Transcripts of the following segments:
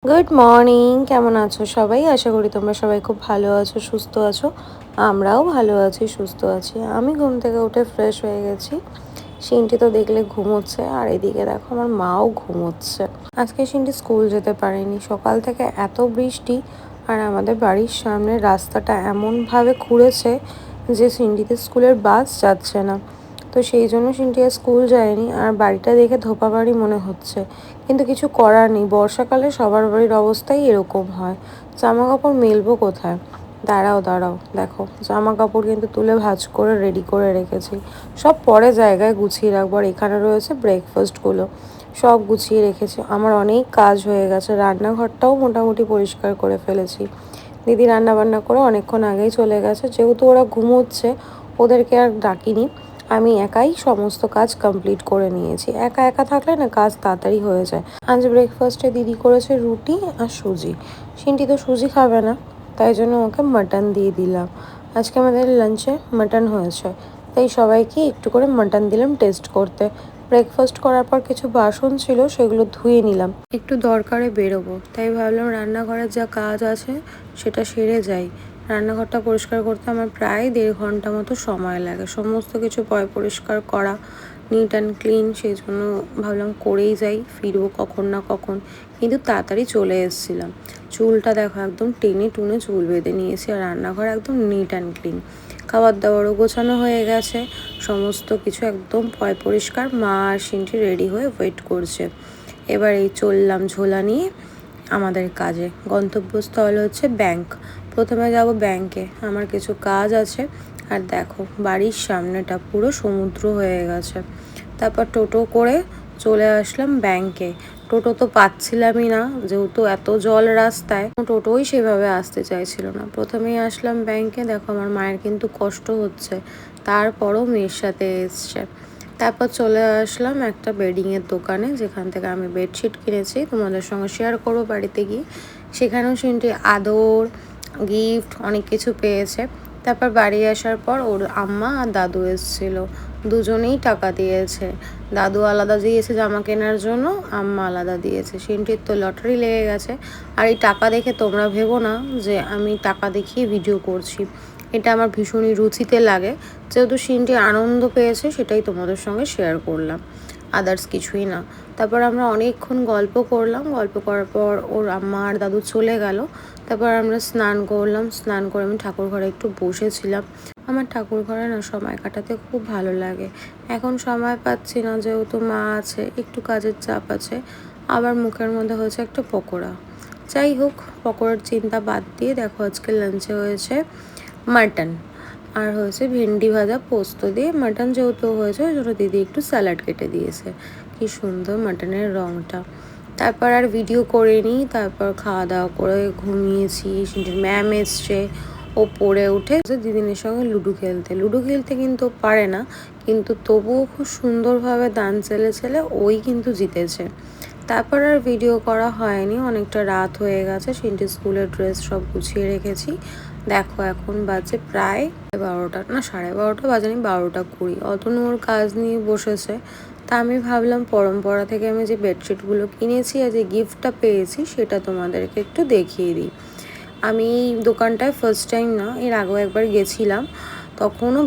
Good morning, কেমন আছো সবাই? আশা করি তোমরা সবাই খুব ভালো আছো, সুস্থ আছো। আমরাও ভালো আছি, সুস্থ আছি। আমি ঘুম থেকে উঠে ফ্রেশ হয়ে গেছি। সিনটি তো দেখলে ঘুমোচ্ছে, আর এদিকে দেখো আমার মাও ঘুমোচ্ছে। আজকে সিনটি স্কুল যেতে পারেনি, সকাল থেকে এত বৃষ্টি। আর আমাদের বাড়ির সামনে রাস্তাটা এমনভাবে খুঁড়েছে যে সিনটিতে স্কুলের বাস যাচ্ছে না। তো সেই জন্য সিনটি স্কুল যায়নি, আর বাড়িটা দেখে ধোপা বাড়ি মনে হচ্ছে, কিন্তু কিছু করার নেই। বর্ষাকালে সবার বাড়ির অবস্থাই এরকম হয়। জামা কাপড় মেলবো কোথায়? দাঁড়াও দাঁড়াও, দেখো জামা কাপড় কিন্তু তুলে ভাঁজ করে রেডি করে রেখেছি। সব পরে জায়গায় গুছিয়ে রাখবো। আর এখানে রয়েছে ব্রেকফাস্টগুলো, সব গুছিয়ে রেখেছি। আমার অনেক কাজ হয়ে গেছে, রান্নাঘরটাও মোটামুটি পরিষ্কার করে ফেলেছি। দিদি রান্না বান্না করে অনেকক্ষণ আগেই চলে গেছে। যেহেতু ওরা ঘুমোচ্ছে, ওদেরকে আর ডাকিনি। আমি একাই সমস্ত কাজ কমপ্লিট করে নিয়েছি। একা একা থাকলে না কাজ তাড়াতাড়ি হয়ে যায়। আজ ব্রেকফাস্টে দিদি করেছে রুটি আর সুজি। সিন্টি তো সুজি খাবে না, তাই জন্য ওকে মাটন দিয়ে দিলাম। আজকে আমাদের লাঞ্চে মাটন হয়েছে, তাই সবাইকে একটু করে মাটন দিলাম টেস্ট করতে। ব্রেকফাস্ট করার পর কিছু বাসন ছিল, সেগুলো ধুয়ে নিলাম। একটু দরকারে বেরোবো, তাই ভাবলাম রান্নাঘরের যা কাজ আছে সেটা সেরে যাই। রান্নাঘরটা পরিষ্কার করতে আমার প্রায় 1.5 ঘন্টা মতো সময় লাগে। সমস্ত কিছু পরিষ্কার করা, নিট অ্যান্ড ক্লিন, সেই জন্য ভাবলাম করেই যাই, ফিরবো কখন না কখন। কিন্তু তাড়াতাড়ি চলে এসেছিলাম। চুলটা দেখো একদম টেনে টুনে চুল বেঁধে নিয়েছি, আর রান্নাঘর একদম নিট অ্যান্ড ক্লিন। খাবার দাবারও গোছানো হয়ে গেছে, সমস্ত কিছু একদম পরিষ্কার। মা আর সিনটি রেডি হয়ে ওয়েট করছে। এবার এই চললাম ঝোলা নিয়ে আমাদের কাজে। গন্তব্যস্থল হচ্ছে ব্যাংক। প্রথমে যাব ব্যাংকে, আমার কিছু কাজ আছে। আর দেখো বাড়ির সামনেটা পুরো সমুদ্র হয়ে গেছে। তারপর টোটো করে চলে আসলাম ব্যাংকে। টোটো তো পাচ্ছিলামই না, যেহেতু এত জল রাস্তায়, টোটোই সেভাবে আসতে চাইছিল না। প্রথমেই আসলাম ব্যাংকে। দেখো আমার মায়ের কিন্তু কষ্ট হচ্ছে, তারপরও মেয়ের সাথে এসছে। তারপর চলে আসলাম একটা বেডিংয়ের দোকানে, যেখান থেকে আমি বেডশিট কিনেছি, তোমাদের সঙ্গে শেয়ার করবো বাড়িতে গিয়ে। সেখানেও সিনটি আদর, গিফট অনেক কিছু পেয়েছে। তারপর বাড়ি আসার পর ওর আম্মা আর দাদু এসেছিল, দুজনেই টাকা দিয়েছে। দাদু আলাদা দিয়েছে জামা কেনার জন্য, আম্মা আলাদা দিয়েছে। সিনটির তো লটারি লেগে গেছে। আর এই টাকা দেখে তোমরা ভেবো না যে আমি টাকা দেখিয়ে ভিডিও করছি, এটা আমার ভীষণই রুচিতে লাগে। যেহেতু সিনটি আনন্দ পেয়েছে, সেটাই তোমাদের সঙ্গে শেয়ার করলাম, আদার্স কিছুই না। তারপর আমরা অনেকক্ষণ গল্প করলাম। গল্প করার পর ওর আম্মা আর দাদু চলে গেল। তারপর আমরা স্নান করলাম। স্নান করে আমি ঠাকুর ঘরে একটু বসেছিলাম। আমার ঠাকুর ঘরে না সময় কাটাতে খুব ভালো লাগে। এখন সময় পাচ্ছি না, যেহেতু মা আছে, একটু কাজের চাপ আছে। আবার মুখের মধ্যে হয়েছে একটা পকোড়া। যাই হোক, পকোড়ার চিন্তা বাদ দিয়ে দেখো আজকে লাঞ্চে হয়েছে মাটন, আর হয়েছে ভেন্ডি ভাজা পোস্ত দিয়ে। মাটন যেহেতু হয়েছে, ওই জন্য দিদি একটু স্যালাড কেটে দিয়েছে। কি সুন্দর মাটনের রঙটা। তারপর আর ভিডিও করিনি। তারপর খাওয়া দাওয়া করে ঘুমিয়েছি। ম্যাম এসছে, ও পড়ে উঠে দিদিনের সঙ্গে লুডো খেলতে কিন্তু পারে না, কিন্তু তবুও খুব সুন্দরভাবে দান চেলে ওই কিন্তু জিতেছে। তারপর আর ভিডিও করা হয়নি, অনেকটা রাত হয়ে গেছে। সিনটি স্কুলের ড্রেস সব গুছিয়ে রেখেছি। দেখো এখন বাজে প্রায় 12টা, না 12:30 বাজেনি, 12:20। অতনু ওর কাজ নিয়ে বসেছে। তা আমি ভাবলাম পরম্পরা থেকে আমি যে বেডশিটগুলো কিনেছি আর যে গিফটটা পেয়েছি, সেটা তোমাদেরকে একটু দেখিয়ে দিই। আমি এই দোকানটায় ফার্স্ট টাইম না, এর আগেও একবার গেছিলাম। তখনও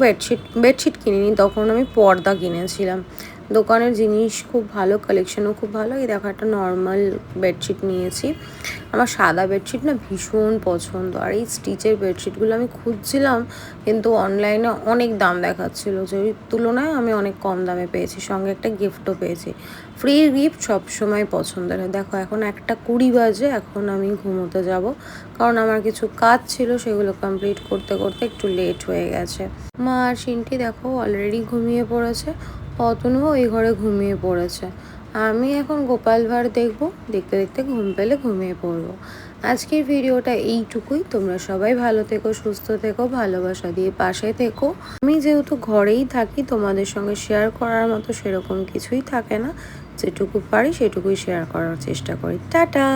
বেডশিট কিনিনি, তখন আমি পর্দা কিনেছিলাম। দোকানের জিনিস খুব ভালো, কালেকশনও খুব ভালো। এই দেখো একটা নর্মাল বেডশিট নিয়েছি। আমার সাদা বেডশিট না ভীষণ পছন্দ, আর এই স্টিচের বেডশিটগুলো আমি খুঁজছিলাম, কিন্তু অনলাইনে অনেক দাম দেখাচ্ছিলো, যে ওই তুলনায় আমি অনেক কম দামে পেয়েছি। সঙ্গে একটা গিফটও পেয়েছি। ফ্রি গিফট সবসময় পছন্দের হয়। দেখো এখন 1:20 বাজে, এখন আমি ঘুমোতে যাব, কারণ আমার কিছু কাজ ছিল, সেগুলো কমপ্লিট করতে করতে একটু লেট হয়ে গেছে। মা আর সিনটি দেখো অলরেডি ঘুমিয়ে পড়েছে, অতনুও ওই ঘরে ঘুমিয়ে পড়েছে। আমি এখন গোপাল ভাঁড় দেখবো, দেখতে দেখতে ঘুম পেলে ঘুমিয়ে পড়বো। আজকের ভিডিওটা এইটুকুই। তোমরা সবাই ভালো থেকো, সুস্থ থেকো, ভালোবাসা দিয়ে পাশে থেকো। আমি যেহেতু ঘরেই থাকি, তোমাদের সঙ্গে শেয়ার করার মতো সেরকম কিছুই থাকে না। যেটুকু পারি সেটুকুই শেয়ার করার চেষ্টা করি। টাটা।